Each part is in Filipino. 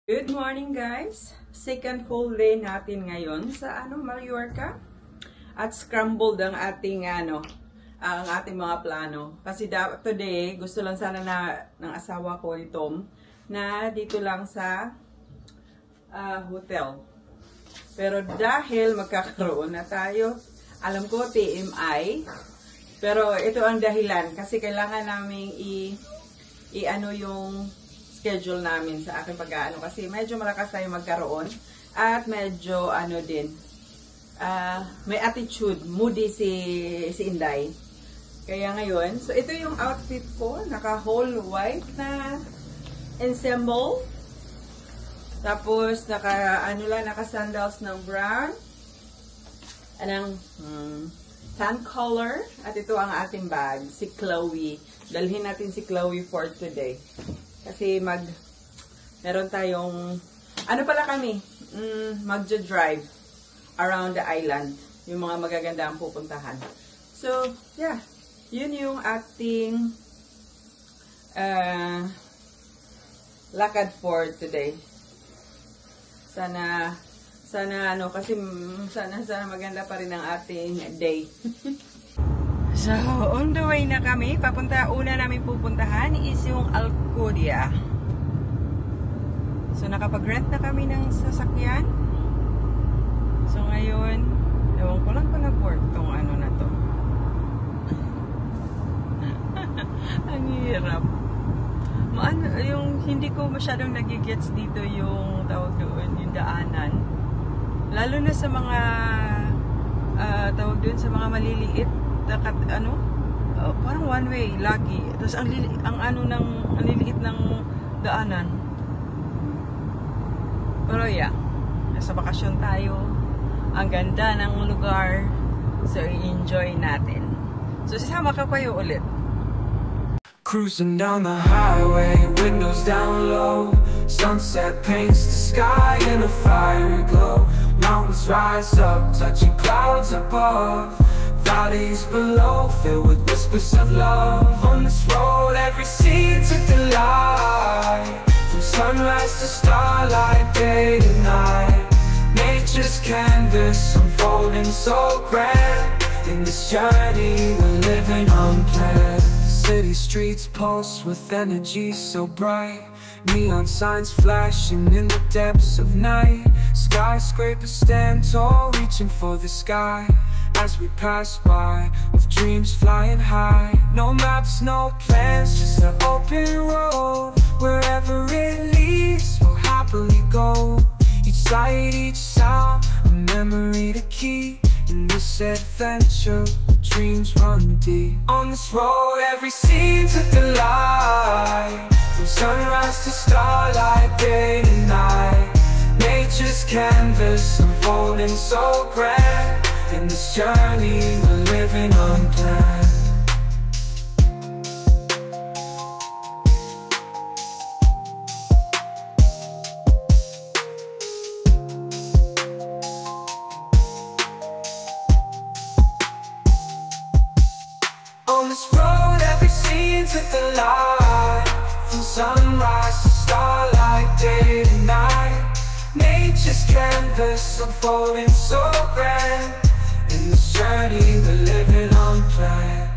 Good morning guys! Second full day natin ngayon sa Mallorca. At scrambled ang ating ang ating mga plano. Kasi today gusto lang sana ng asawa ko ni Tom na dito lang sa hotel. Pero dahil magkakaroon na tayo, alam ko TMI, pero ito ang dahilan kasi kailangan naming yung schedule namin sa aking pag-aano kasi medyo malakas tayo magkaroon at medyo may attitude, moody si Inday. Kaya ngayon, so ito yung outfit ko, naka whole white na ensemble. Tapos naka sandals ng brown. Anong tan color at ito ang ating bag, si Chloe. Dalhin natin si Chloe for today. Kasi meron tayong, magja-drive around the island. Yung mga magaganda ang pupuntahan. So, yeah. Yun yung ating lakad for today. Sana maganda pa rin ang ating day. So, on the way na kami. Una namin pupuntahan is yung Alcudia. So, nakapag-rent na kami ng sasakyan. So, ngayon, ewan ko lang kung nag-work tong na to. Ang hirap. Yung hindi ko masyadong nagigets dito yung tawag doon, yung daanan. Lalo na sa mga tawag doon, sa mga maliliit. Parang one way lagi. Tapos ang liliit ng daanan. Pero yeah, nasa bakasyon tayo. Ang ganda ng lugar. So i-enjoy natin. So sasama ka kayo ulit. Cruising down the highway, windows down low. Sunset paints the sky in a fiery glow. Mountains rise up, touching clouds above. Valleys below, filled with whispers of love. On this road, every scene's a delight. From sunrise to starlight, day to night. Nature's canvas unfolding so grand. In this journey, we're living unplanned. City streets pulse with energy so bright. Neon signs flashing in the depths of night. Skyscrapers stand tall, reaching for the sky. As we pass by, with dreams flying high. No maps, no plans, just an open road. Wherever it leads, we'll happily go. Each sight, each sound, a memory to keep. In this adventure, dreams run deep. On this road, every scene's a delight. From sunrise to starlight, day to night. Nature's canvas unfolding so grand. In this journey, we're living unplanned. On this road, every scene's with the light. From sunrise to starlight, day to night. Nature's canvas unfolding so grand. In this journey, we're living unplanned.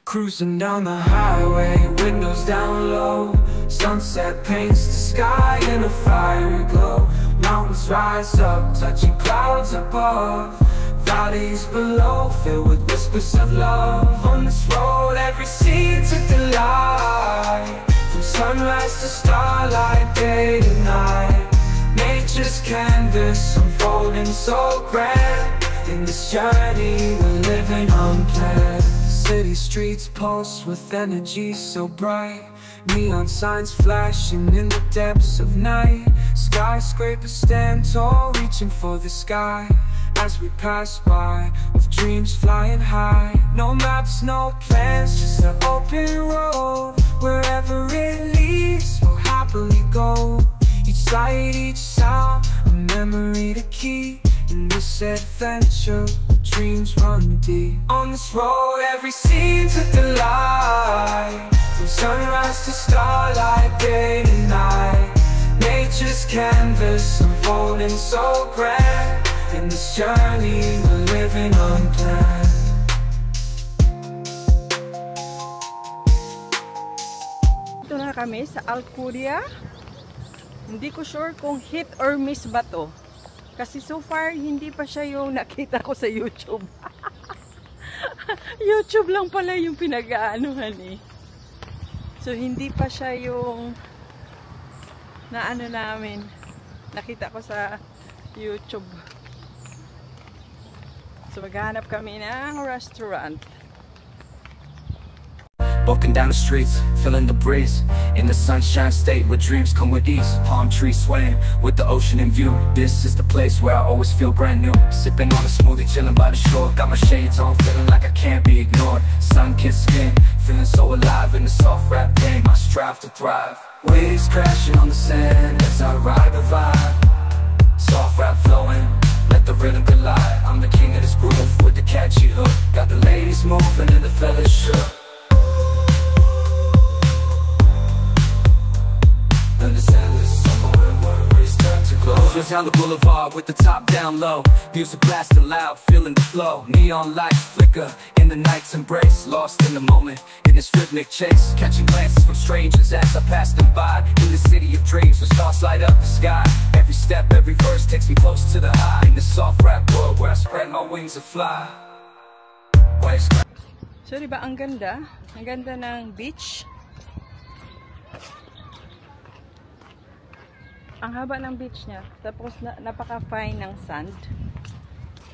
Cruising down the highway, windows down low. Sunset paints the sky in a fiery glow. Mountains rise up, touching clouds above. Valleys below, filled with whispers of love. On this road, every scene's a delight. From sunrise to starlight, day to night. Nature's canvas unfolding so grand. In this journey, we're living unplanned. City streets pulse with energy so bright. Neon signs flashing in the depths of night. Skyscrapers stand tall, reaching for the sky. As we pass by, with dreams flying high. No maps, no plans, just an open road. Wherever it leads, we'll happily happily go. Each sight, each sound, a memory to keep. In this adventure, dreams run deep. On this road, every scene's a delight. From sunrise to starlight, day to night. Nature's canvas unfolding so grand. In this journey, we're living unplanned. Ito na kami sa Alcudia. Hindi ko sure kung hit or miss ba to. Kasi so far, hindi pa siya yung nakita ko sa YouTube. YouTube lang pala yung pinag-aanuhan eh. So, hindi pa siya yung naano namin. Nakita ko sa YouTube. So, maghanap kami ng restaurant. Walking down the streets, feeling the breeze. In the sunshine state where dreams come with ease. Palm trees swaying with the ocean in view. This is the place where I always feel brand new. Sipping on a smoothie, chilling by the shore. Got my shades on, feeling like I can't be ignored. Sun-kissed skin, feeling so alive in the soft rap game. I strive to thrive. Waves crashing on the sand as I ride the vibe. Soft rap flowing, let the rhythm collide. I'm the king of this groove with the catchy hook. Got the ladies moving and the fellas shook. Just down the boulevard with the top down low. Music blasting loud, feeling the flow. Neon lights flicker in the night's embrace. Lost in the moment, in this rhythmic chase. Catching glances from strangers as I pass them by. In the city of dreams, where stars light up the sky. Every step, every verse takes me close to the high. In the soft rap world where I spread my wings and fly. So, diba ang ganda? Ang ganda ng beach. Ang haba ng beach niya. Tapos napaka-fine ng sand.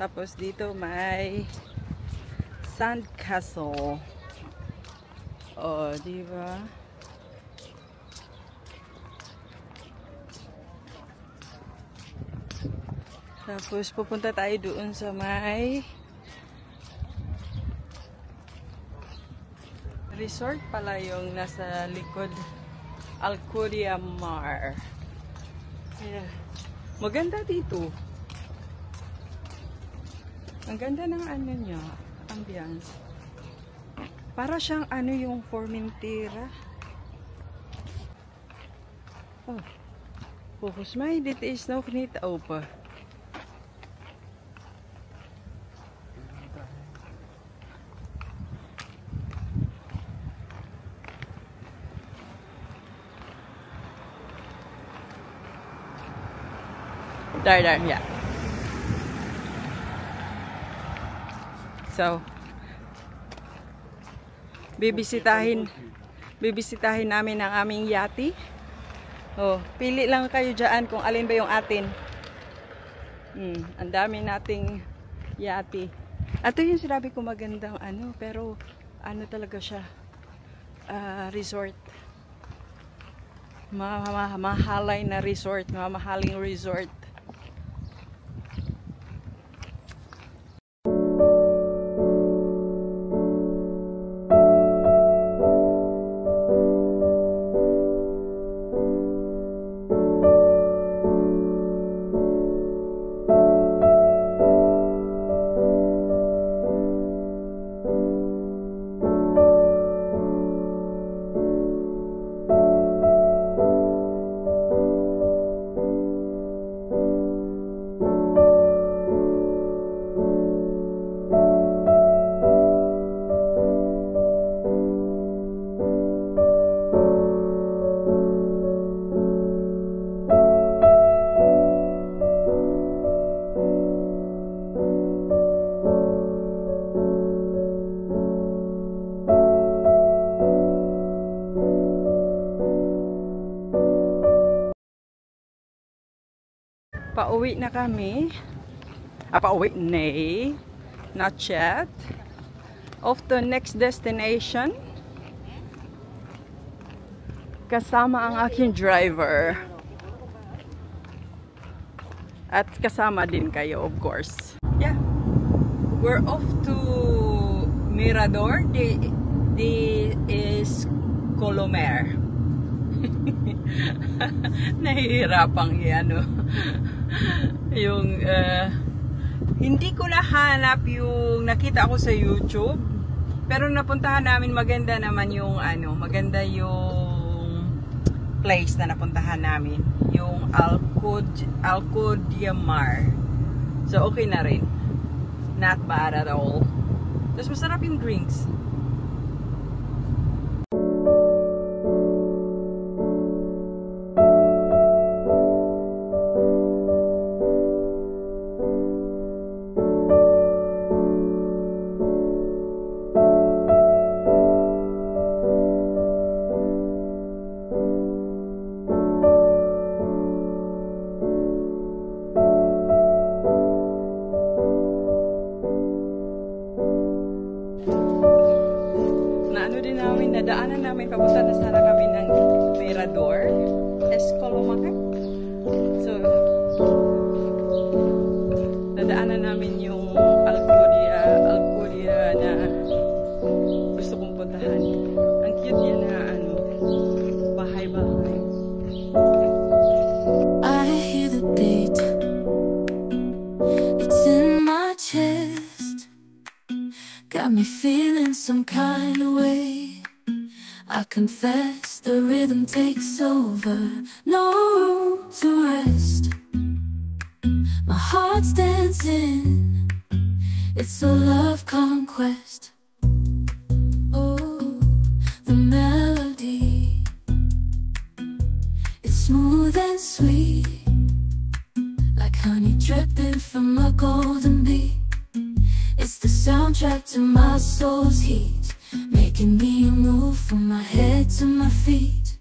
Tapos dito may sand castle. Oh, di ba? Tapos pupunta tayo doon sa may resort pala yung nasa likod. Alcudia Mar. Yeah. Maganda dito. Ang ganda ng ano niya, ambience. Para siyang ano yung Formentera. Oh. Volgens mij dit is nog niet open. Daar, yeah. So, bibisitahin namin ang aming yati. Oh, pili lang kayo dyan kung alin ba yung atin. Ang dami nating yati. Ito yung sinabi ko magandang ano, pero ano talaga siya, resort. Mahalay na resort, mamahaling resort. Pauwi na kami. Pauwi na eh. Not yet. Off to next destination. Kasama ang aking driver. At kasama din kayo, of course. Yeah. We're off to Mirador de Colomer. Nahihirapang ano. Yung hindi ko nahanap yung nakita ko sa YouTube. Pero napuntahan namin, maganda naman yung maganda yung place na napuntahan namin. Yung Alcodiamar. So okay na rin. Not bad at all. Tapos masarap yung drinks. Nadaanan namin, papunta na sana kami ng Mirador, Escolomac. So, nadaanan namin yung Alcodia na gusto kong puntahan. Ang cute niya na bahay-bahay. I hear the beat, it's in my chest, got me feeling some kind of way. I confess the rhythm takes over, no room to rest. My heart's dancing, it's a love conquest. Oh, the melody, it's smooth and sweet, like honey dripping from a golden bee. It's the soundtrack to my soul's heat, making me move from my head to my feet.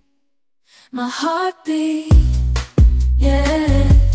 My heartbeat, yeah.